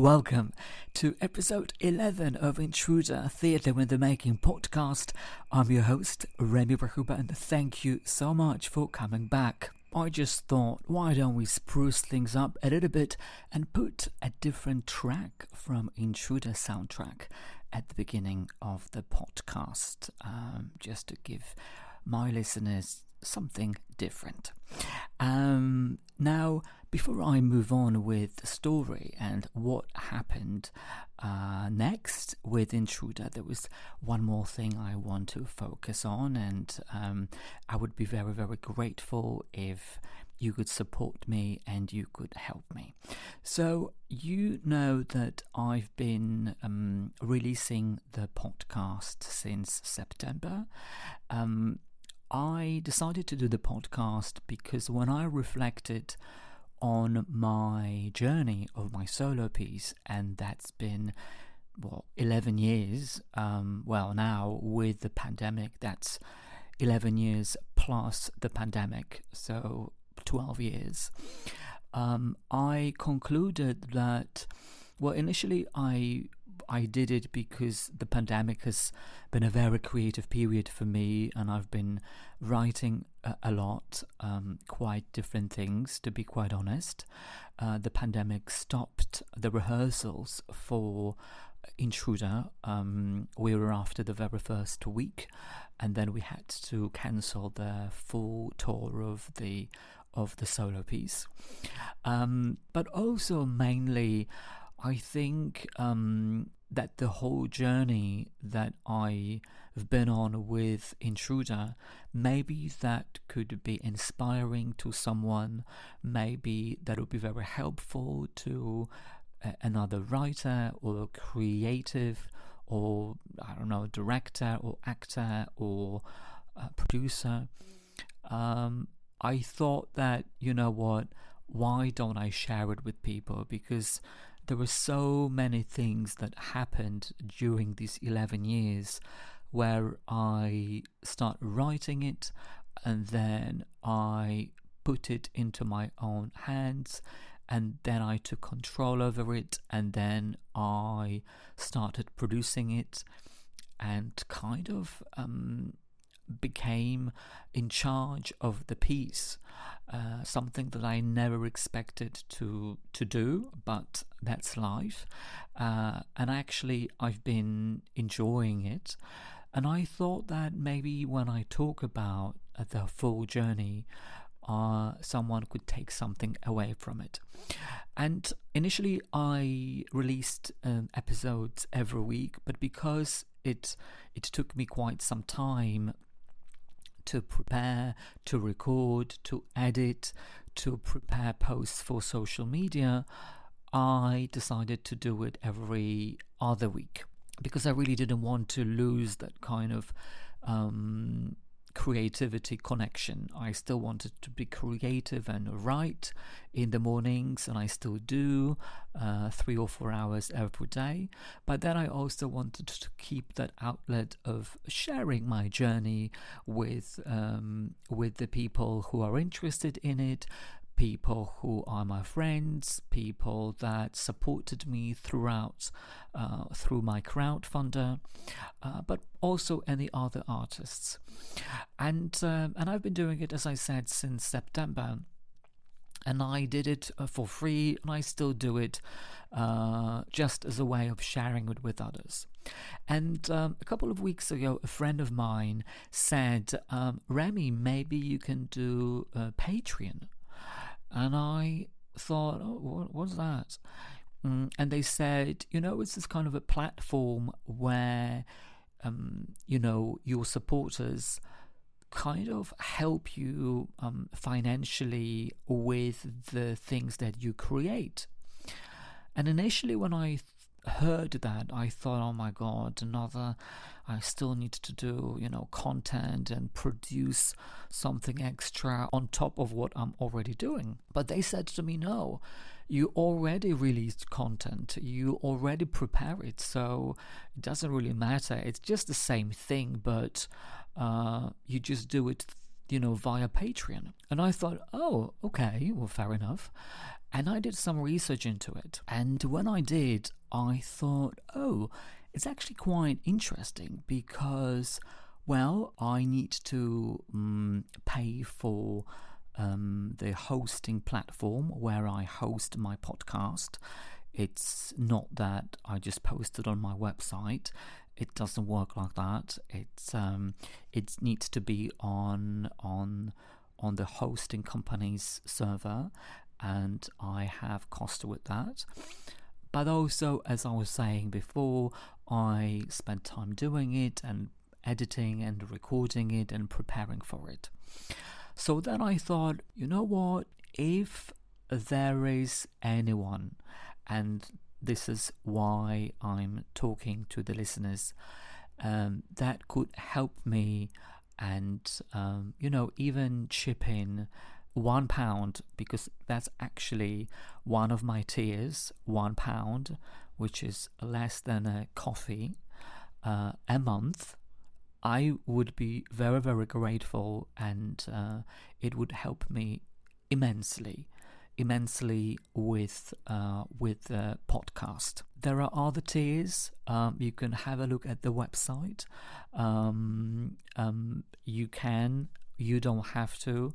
Welcome to episode 11 of Intruder Theatre in the Making podcast. I'm your host, Remi Rachuba, and thank you so much for coming back. I just thought, why don't we spruce things up a little bit and put a different track from Intruder soundtrack at the beginning of the podcast, just to give my listeners something different. Now, before I move on with the story and what happened next with Intruder, there was one more thing I want to focus on, and I would be very, very grateful if you could support me and you could help me. So you know that I've been releasing the podcast since September. I decided to do the podcast because when I reflected on my journey of my solo piece, and that's been 11 years, now with the pandemic, that's 11 years plus the pandemic, so 12 years. I concluded that, initially I did it because the pandemic has been a very creative period for me, and I've been writing a lot, quite different things, to be quite honest. The pandemic stopped the rehearsals for Intruder. We were after the very first week, and then we had to cancel the full tour of the solo piece. But also mainly, I think that the whole journey that I've been on with Intruder, maybe that could be inspiring to someone, maybe that would be very helpful to another writer or creative or, I don't know, director or actor or producer. I thought that, you know what, why don't I share it with people? Because there were so many things that happened during these 11 years where I started writing it, and then I put it into my own hands, and then I took control over it, and then I started producing it and kind of became in charge of the piece, something that I never expected to do, but that's life. And actually I've been enjoying it, and I thought that maybe when I talk about the full journey, someone could take something away from it. And initially I released episodes every week, but because it took me quite some time to prepare, to record, to edit, to prepare posts for social media, I decided to do it every other week, because I really didn't want to lose that kind of creativity connection. I still wanted to be creative and write in the mornings, and I still do 3 or 4 hours every day. But then I also wanted to keep that outlet of sharing my journey with the people who are interested in it, people who are my friends, people that supported me throughout through my crowdfunder, but also any other artists. And I've been doing it, as I said, since September. And I did it for free, and I still do it just as a way of sharing it with others. And a couple of weeks ago, a friend of mine said, Remi, maybe you can do Patreon. And I thought, what's that? And they said, it's this kind of a platform where, your supporters kind of help you financially with the things that you create. And initially when I heard that, I thought, oh my God, I still need to do, content and produce something extra on top of what I'm already doing. But they said to me, no, you already released content, you already prepare it, so it doesn't really matter. It's just the same thing, but you just do it, via Patreon. And I thought, oh, okay, well, fair enough. And I did some research into it. And when I did, I thought, oh, it's actually quite interesting because, well, I need to pay for the hosting platform where I host my podcast. It's not that I just post it on my website. It doesn't work like that. It needs to be on the hosting company's server, and I have cost with that. But also, as I was saying before, I spent time doing it and editing and recording it and preparing for it. So then I thought, you know what, if there is anyone, and this is why I'm talking to the listeners, that could help me and, even chip in £1, because that's actually one of my tiers, £1, which is less than a coffee a month, I would be very, very grateful, and it would help me immensely with the podcast. There are other tiers. You can have a look at the website. You don't have to.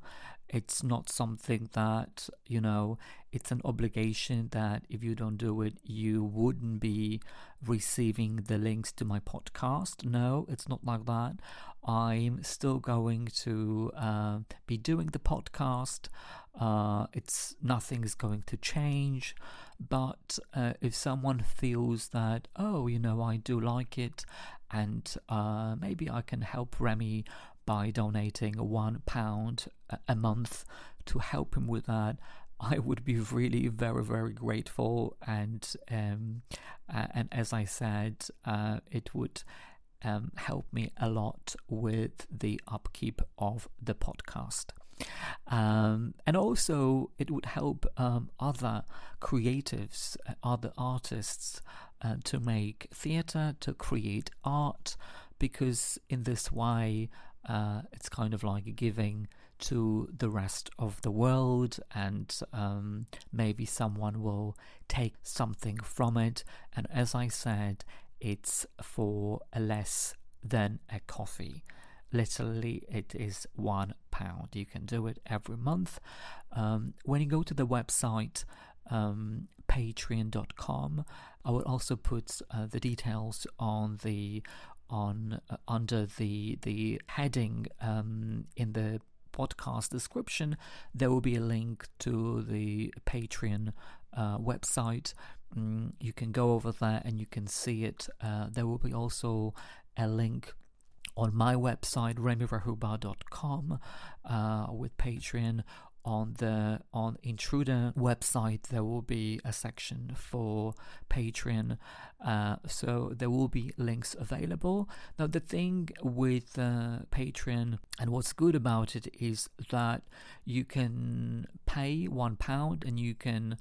It's not something that, it's an obligation that if you don't do it, you wouldn't be receiving the links to my podcast. No, it's not like that. I'm still going to be doing the podcast. Nothing is going to change. But if someone feels that, I do like it, and maybe I can help Remi by donating £1 a month to help him with that, I would be really very, very grateful. And as I said, it would help me a lot with the upkeep of the podcast. And also it would help other creatives, other artists to make theatre, to create art, because in this way it's kind of like giving to the rest of the world, and maybe someone will take something from it. And as I said, it's for less than a coffee. Literally, it is £1. You can do it every month. When you go to the website, patreon.com, I will also put the details on under the heading in the podcast description. There will be a link to the Patreon website. You can go over there and you can see it. There will be also a link on my website, remirachuba.com, with Patreon. On Intruder website, there will be a section for Patreon, so there will be links available. Now, the thing with Patreon, and what's good about it, is that you can pay £1 and you can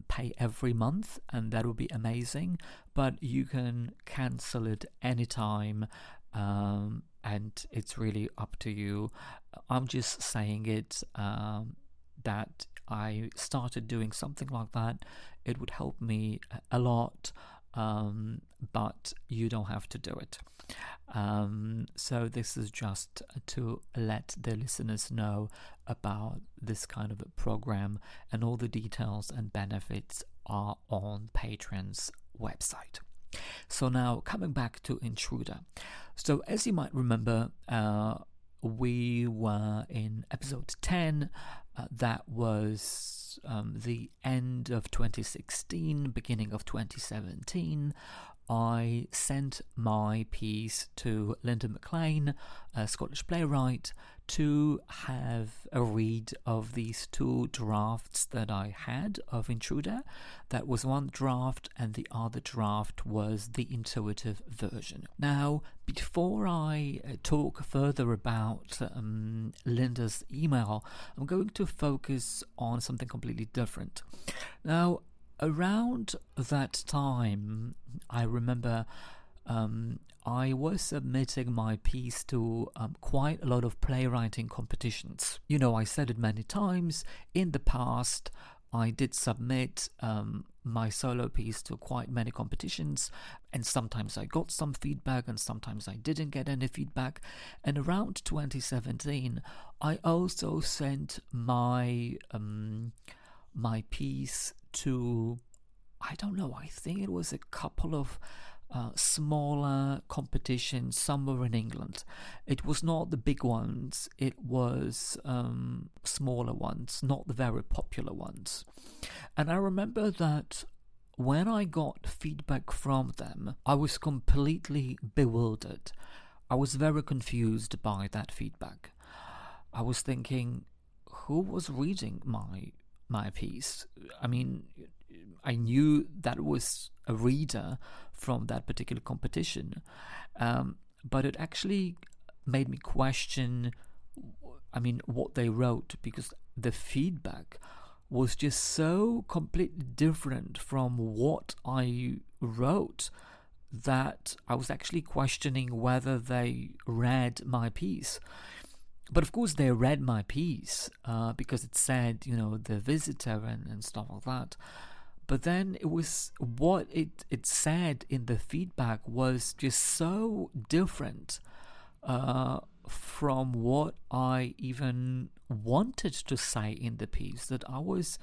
pay every month, and that will be amazing. But you can cancel it anytime. And it's really up to you. I'm just saying it that I started doing something like that. It would help me a lot, but you don't have to do it. So this is just to let the listeners know about this kind of a program, and all the details and benefits are on Patreon's website. So now, coming back to Intruder. So as you might remember, we were in episode 10. That was the end of 2016, beginning of 2017. I sent my piece to McLean, a Scottish playwright, to have a read of these two drafts that I had of Intruder. That was one draft, and the other draft was the intuitive version. Now, before I talk further about Linda's email, I'm going to focus on something completely different. Now, around that time, I remember I was submitting my piece to quite a lot of playwriting competitions. I said it many times in the past. I did submit my solo piece to quite many competitions, and sometimes I got some feedback and sometimes I didn't get any feedback. And around 2017 I also sent my my piece to, I don't know, I think it was a couple of smaller competitions somewhere in England. It was not the big ones, it was smaller ones, not the very popular ones. And I remember that when I got feedback from them, I was completely bewildered. I was very confused by that feedback. I was thinking, who was reading my piece? I mean, I knew that it was a reader from that particular competition, but it actually made me question, what they wrote, because the feedback was just so completely different from what I wrote that I was actually questioning whether they read my piece. But of course they read my piece because it said, the visitor and stuff like that. But then it was what it said in the feedback was just so different from what I even wanted to say in the piece that I was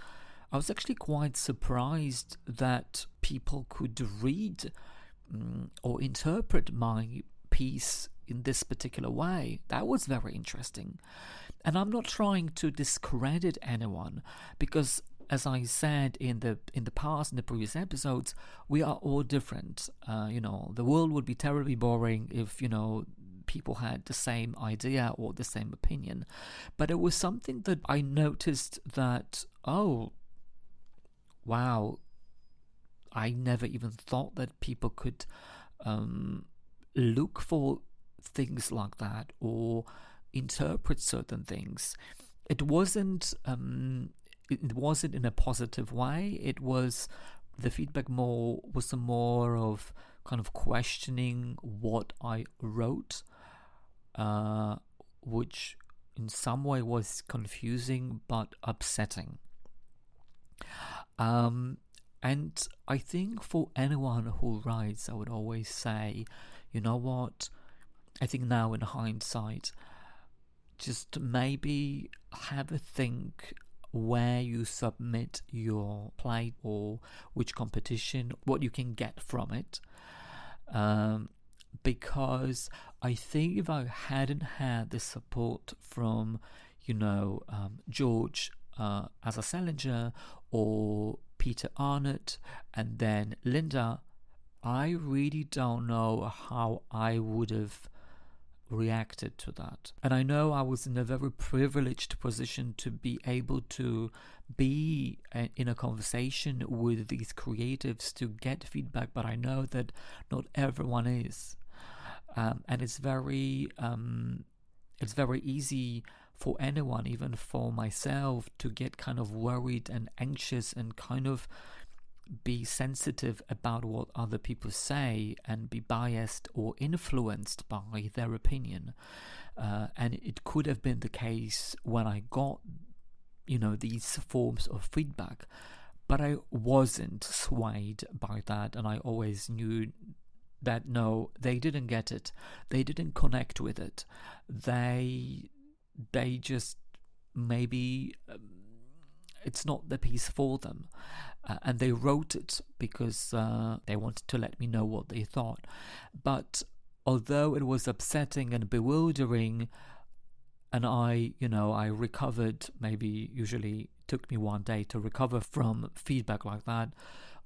actually quite surprised that people could read or interpret my piece in this particular way. That was very interesting. And I'm not trying to discredit anyone, because as I said in the past, in the previous episodes, we are all different. The world would be terribly boring if, people had the same idea or the same opinion. But it was something that I noticed that, oh, wow, I never even thought that people could look for things like that or interpret certain things. It wasn't in a positive way. It was, the feedback was more of kind of questioning what I wrote, which in some way was confusing but upsetting. And I think for anyone who writes, I would always say, you know what, I think now in hindsight, just maybe have a think where you submit your play or which competition, what you can get from it. Because I think if I hadn't had the support from, George as a Salinger or Peter Arnott and then Linda, I really don't know how I would have reacted to that. And I know I was in a very privileged position to be able to be in a conversation with these creatives to get feedback, but I know that not everyone is. And it's very easy for anyone, even for myself, to get kind of worried and anxious and kind of be sensitive about what other people say and be biased or influenced by their opinion. And it could have been the case when I got, these forms of feedback, but I wasn't swayed by that, and I always knew that no, they didn't get it, they didn't connect with it, they just maybe it's not the piece for them, and they wrote it because they wanted to let me know what they thought. But although it was upsetting and bewildering, and I recovered, maybe usually took me one day to recover from feedback like that,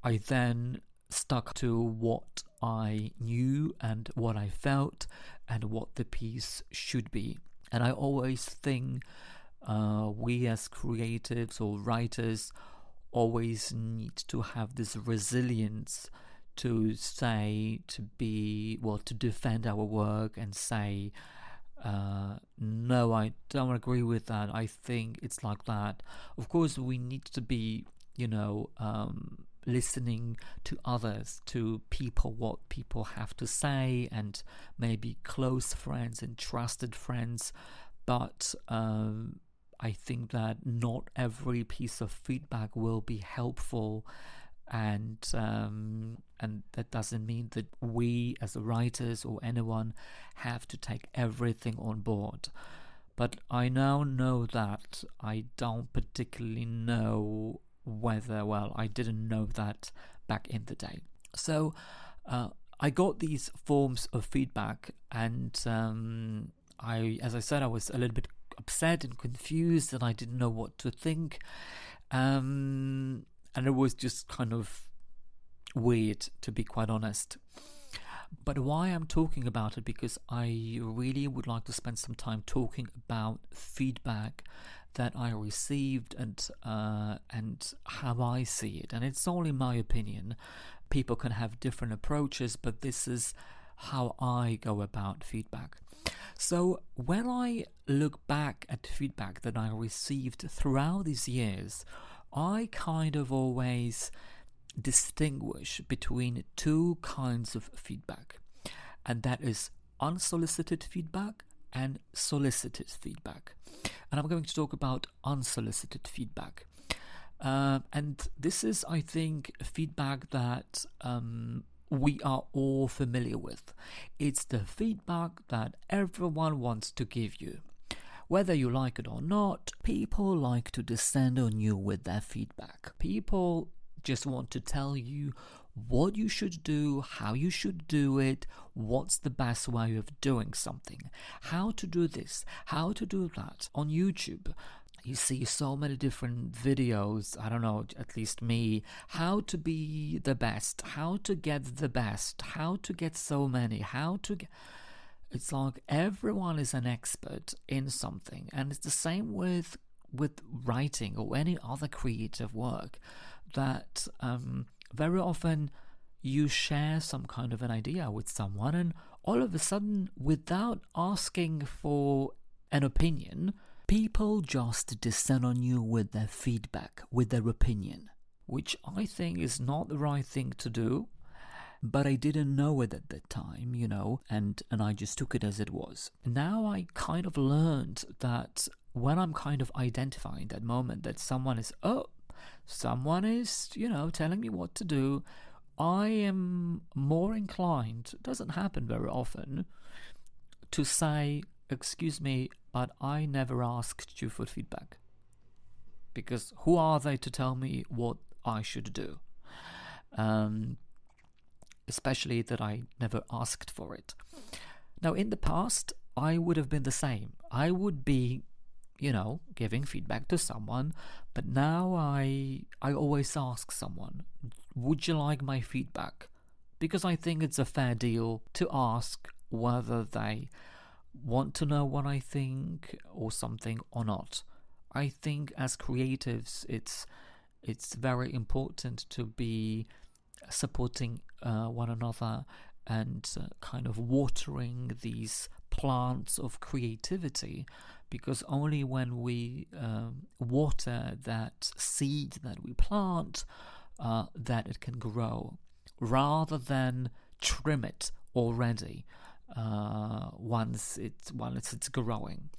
I then stuck to what I knew and what I felt and what the piece should be. And I always think we as creatives or writers always need to have this resilience to defend our work and say, no, I don't agree with that, I think it's like that. Of course, we need to be, listening to others, to people, what people have to say, and maybe close friends and trusted friends. But I think that not every piece of feedback will be helpful, and that doesn't mean that we as writers or anyone have to take everything on board. But I now know that I don't particularly know whether, well, I didn't know that back in the day. So I got these forms of feedback, and as I said, I was a little bit upset and confused, and I didn't know what to think. And it was just kind of weird, to be quite honest. But why I'm talking about it, because I really would like to spend some time talking about feedback that I received and how I see it. And it's only my opinion. People can have different approaches, but this is how I go about feedback. So when I look back at feedback that I received throughout these years, I kind of always distinguish between two kinds of feedback, and that is unsolicited feedback and solicited feedback. And I'm going to talk about unsolicited feedback. And this is, I think, feedback that we are all familiar with. It's the feedback that everyone wants to give you. Whether you like it or not, people like to descend on you with their feedback. People just want to tell you what you should do, how you should do it, what's the best way of doing something, how to do this, how to do that. On YouTube, you see so many different videos, I don't know, at least me, how to be the best, how to get the best, how to get so many, It's like everyone is an expert in something, and it's the same with writing or any other creative work, that very often you share some kind of an idea with someone, and all of a sudden, without asking for an opinion, people just descend on you with their feedback, with their opinion, which I think is not the right thing to do. But I didn't know it at that time, and I just took it as it was. Now I kind of learned that when I'm kind of identifying that moment that someone is telling me what to do, I am more inclined, it doesn't happen very often, to say, excuse me, but I never asked you for feedback. Because who are they to tell me what I should do? Especially that I never asked for it. Now, in the past, I would have been the same. I would be, giving feedback to someone, but now I always ask someone, would you like my feedback? Because I think it's a fair deal to ask whether they want to know what I think or something or not. I think as creatives, it's very important to be supporting one another and kind of watering these plants of creativity, because only when we water that seed that we plant, that it can grow, rather than trim it already once it's growing.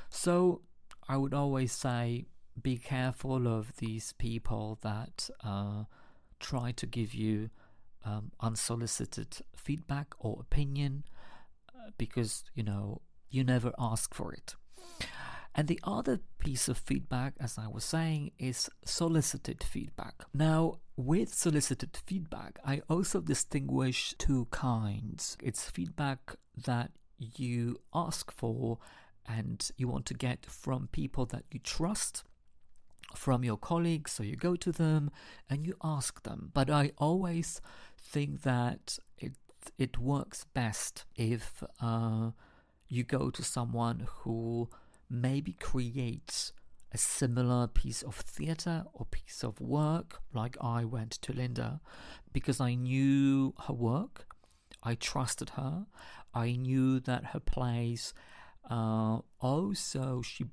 So I would always say, be careful of these people that try to give you unsolicited feedback or opinion, because you never ask for it. And the other piece of feedback, as I was saying, is solicited feedback. Now, with solicited feedback, I also distinguish two kinds. It's feedback that you ask for and you want to get from people that you trust, from your colleagues, so you go to them and you ask them. But I always think that it works best if you go to someone who maybe creates a similar piece of theatre or piece of work, like I went to Linda, because I knew her work, I trusted her, I knew that her plays Also, she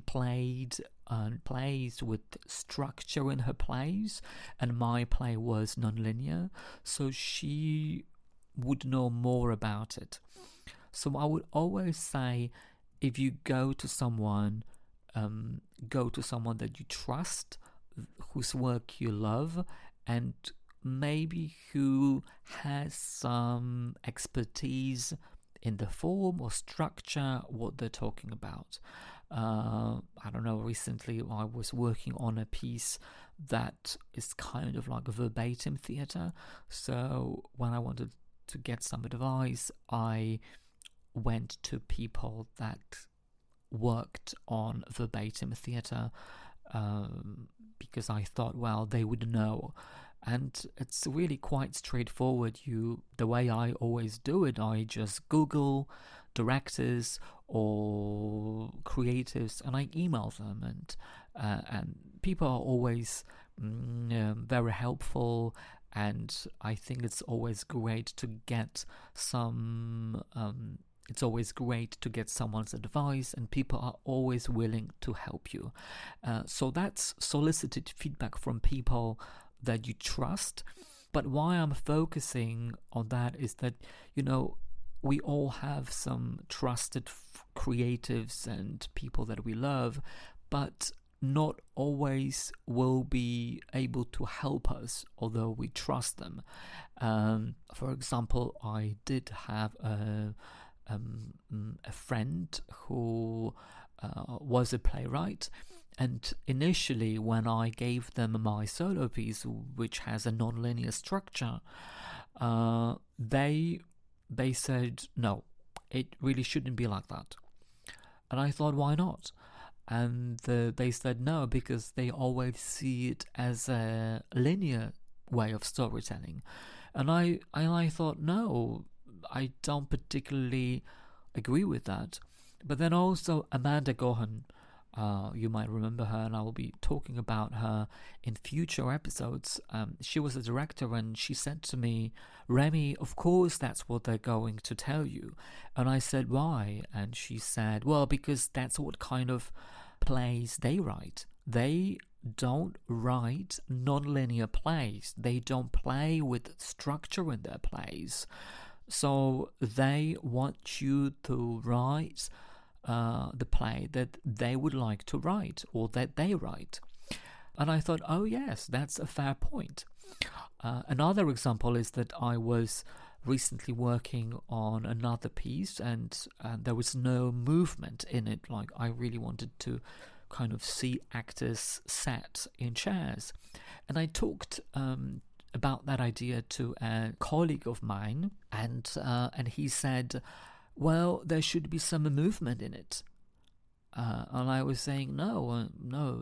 played and plays with structure in her plays, and my play was non-linear, so she would know more about it. So I would always say, if you go to someone that you trust, whose work you love, and maybe who has some expertise in the form or structure, what they're talking about. I don't know, recently I was working on a piece that is kind of like a verbatim theatre. So when I wanted to get some advice, I went to people that worked on verbatim theatre, because I thought, well, they would know. And it's really quite straightforward. The way I always do it, I just Google directors or creatives and I email them, and people are always very helpful. And I think it's always great to get some. It's always great to get someone's advice, and people are always willing to help you. So that's solicited feedback from people that you trust. But why I'm focusing on that is that, we all have some trusted creatives and people that we love, but not always will be able to help us, although we trust them. For example, I did have a friend who was a playwright, and initially when I gave them my solo piece, which has a non-linear structure, they said no, it really shouldn't be like that. And I thought, why not? And they said no, because they always see it as a linear way of storytelling. And I thought, no, I don't particularly agree with that. But then also Amanda Gohan, you might remember her, and I will be talking about her in future episodes. She was a director, and she said to me, Remi, of course that's what they're going to tell you. And I said, why? And she said, well, because that's what kind of plays they write. They don't write non-linear plays. They don't play with structure in their plays. So they want you to write the play that they would like to write, or that they write. And I thought, oh yes, that's a fair point. Another example is that I was recently working on another piece, and there was no movement in it. Like, I really wanted to kind of see actors sat in chairs. And I talked about that idea to a colleague of mine, and he said, well, there should be some movement in it. And I was saying, no,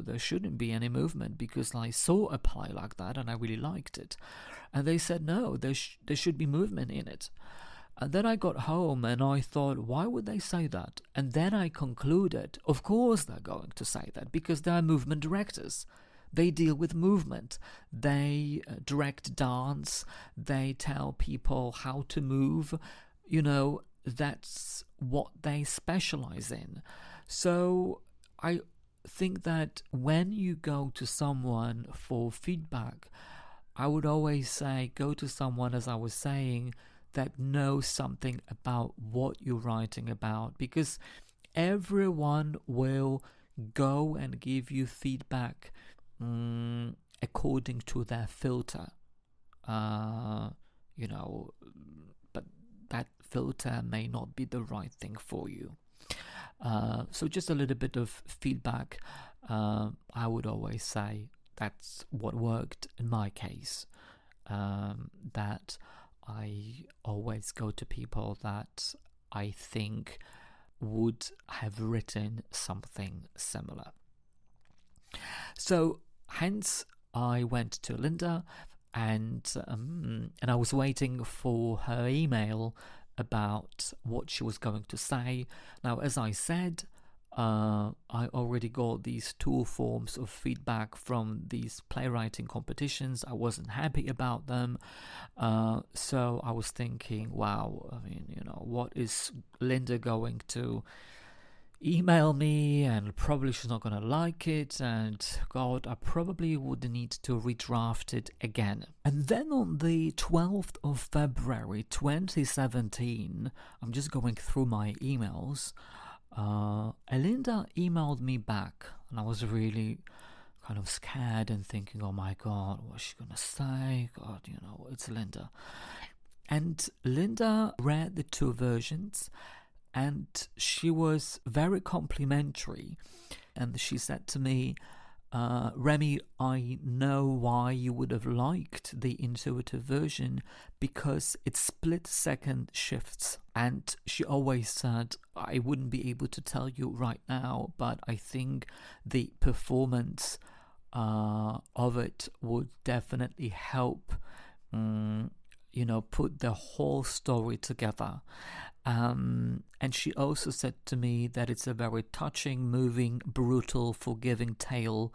there shouldn't be any movement, because I saw a play like that and I really liked it. And they said, no, there should be movement in it. And then I got home and I thought, why would they say that? And then I concluded, of course they're going to say that, because they're movement directors. They deal with movement. They direct dance. They tell people how to move. That's what they specialize in. So I think that when you go to someone for feedback, I would always say, go to someone, as I was saying, that knows something about what you're writing about, because everyone will go and give you feedback according to their filter. But that filter may not be the right thing for you. So just a little bit of feedback. I would always say that's what worked in my case. That I always go to people that I think would have written something similar. So hence I went to Linda, and I was waiting for her email about what she was going to say. Now, as I said, I already got these 2 forms of feedback from these playwriting competitions. I wasn't happy about them. So I was thinking, wow, what is Linda going to email me, and probably she's not going to like it, and God, I probably would need to redraft it again. And then on the 12th of February 2017, I'm just going through my emails, Linda emailed me back, and I was really kind of scared and thinking, oh my God, what's she gonna say? God, it's Linda. And Linda read the two versions, and she was very complimentary. And she said to me, Remi, I know why you would have liked the intuitive version, because it split second shifts. And she always said, I wouldn't be able to tell you right now, but I think the performance of it would definitely help, put the whole story together. And she also said to me that it's a very touching, moving, brutal, forgiving tale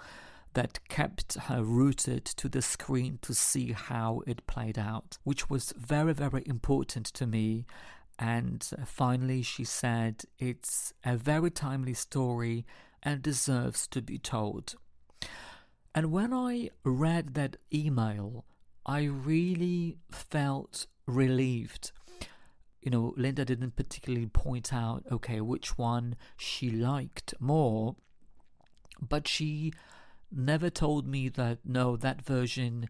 that kept her rooted to the screen to see how it played out, which was very, very important to me. And finally, she said it's a very timely story and deserves to be told. And when I read that email, I really felt relieved. Linda didn't particularly point out, okay, which one she liked more, but she never told me that, no, that version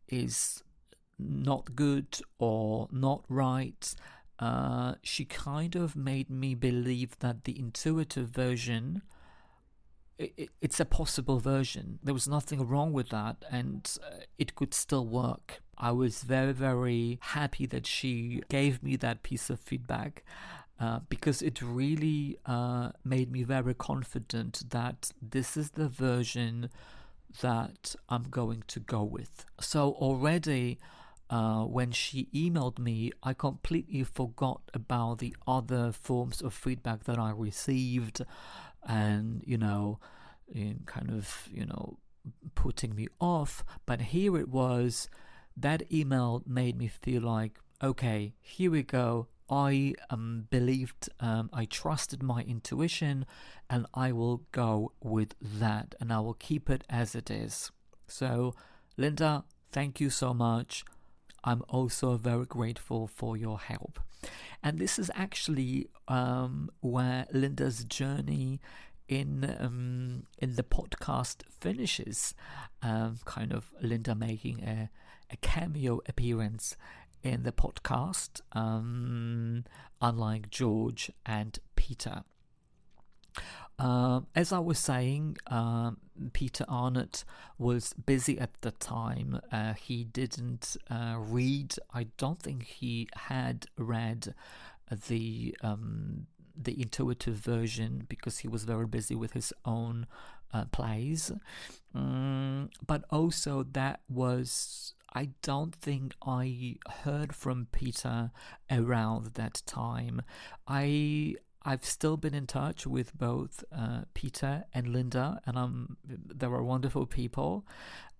is not good or not right. She kind of made me believe that the intuitive version, it's a possible version. There was nothing wrong with that, and it could still work. I was very, very happy that she gave me that piece of feedback, because it really made me very confident that this is the version that I'm going to go with. So already when she emailed me, I completely forgot about the other forms of feedback that I received, and putting me off. But here it was, that email made me feel like, okay, here we go. I believed, I trusted my intuition, and I will go with that, and I will keep it as it is. So, Linda, thank you so much. I'm also very grateful for your help. And this is actually where Linda's journey in the podcast finishes. Kind of Linda making a cameo appearance in the podcast, unlike George and Peter. As I was saying, Peter Arnott was busy at the time. He didn't read. I don't think he had read the intuitive version, because he was very busy with his own plays. But also, that was, I don't think I heard from Peter around that time. I've still been in touch with both Peter and Linda, and they were wonderful people.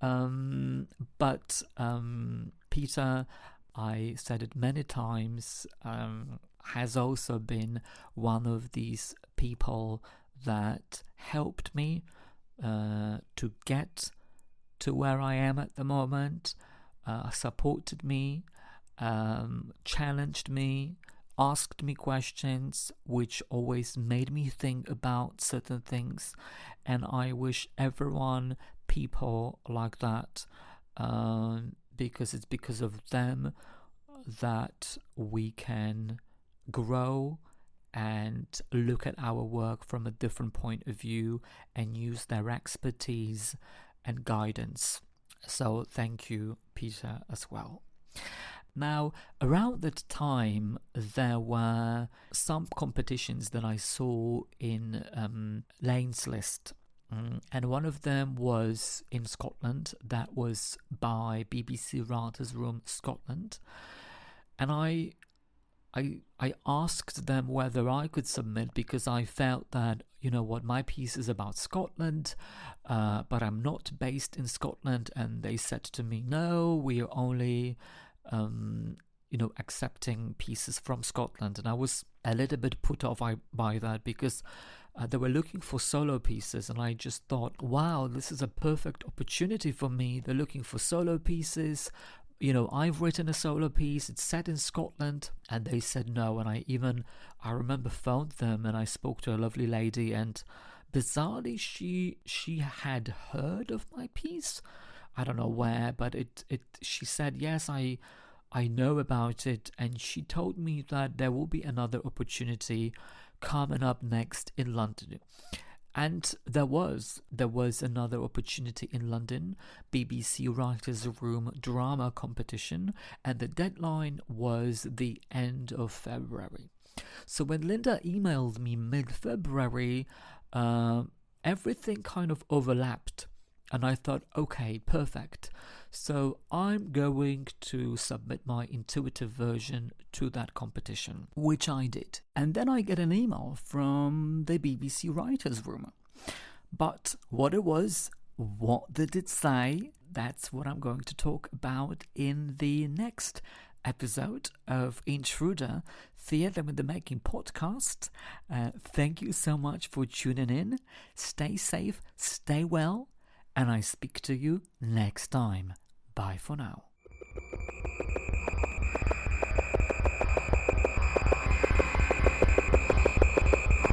But Peter, I said it many times, has also been one of these people that helped me to get to where I am at the moment, supported me, challenged me, asked me questions, which always made me think about certain things. And I wish everyone people like that, because it's because of them that we can grow and look at our work from a different point of view and use their expertise and guidance. So thank you, Peter, as well. Now, around that time, there were some competitions that I saw in Lane's List. And one of them was in Scotland. That was by BBC Writersroom Scotland. And I asked them whether I could submit, because I felt that, my piece is about Scotland, but I'm not based in Scotland. And they said to me, no, we are only accepting pieces from Scotland. And I was a little bit put off by that, because They were looking for solo pieces, and I just thought, wow, this is a perfect opportunity for me. They're looking for solo pieces. I've written a solo piece, it's set in Scotland, and they said no. And I remember phoned them, and I spoke to a lovely lady, and bizarrely she had heard of my piece. I don't know where, but she said, yes, I know about it, and she told me that there will be another opportunity coming up next in London. And there was another opportunity in London, BBC Writersroom Drama competition, and the deadline was the end of February. So when Linda emailed me mid-February, everything kind of overlapped, and I thought, okay, perfect. So I'm going to submit my intuitive version to that competition, which I did. And then I get an email from the BBC Writers' Room. But what did it say? That's what I'm going to talk about in the next episode of Intruder Theatre in the Making podcast. Thank you so much for tuning in. Stay safe, stay well, and I speak to you next time. Bye for now.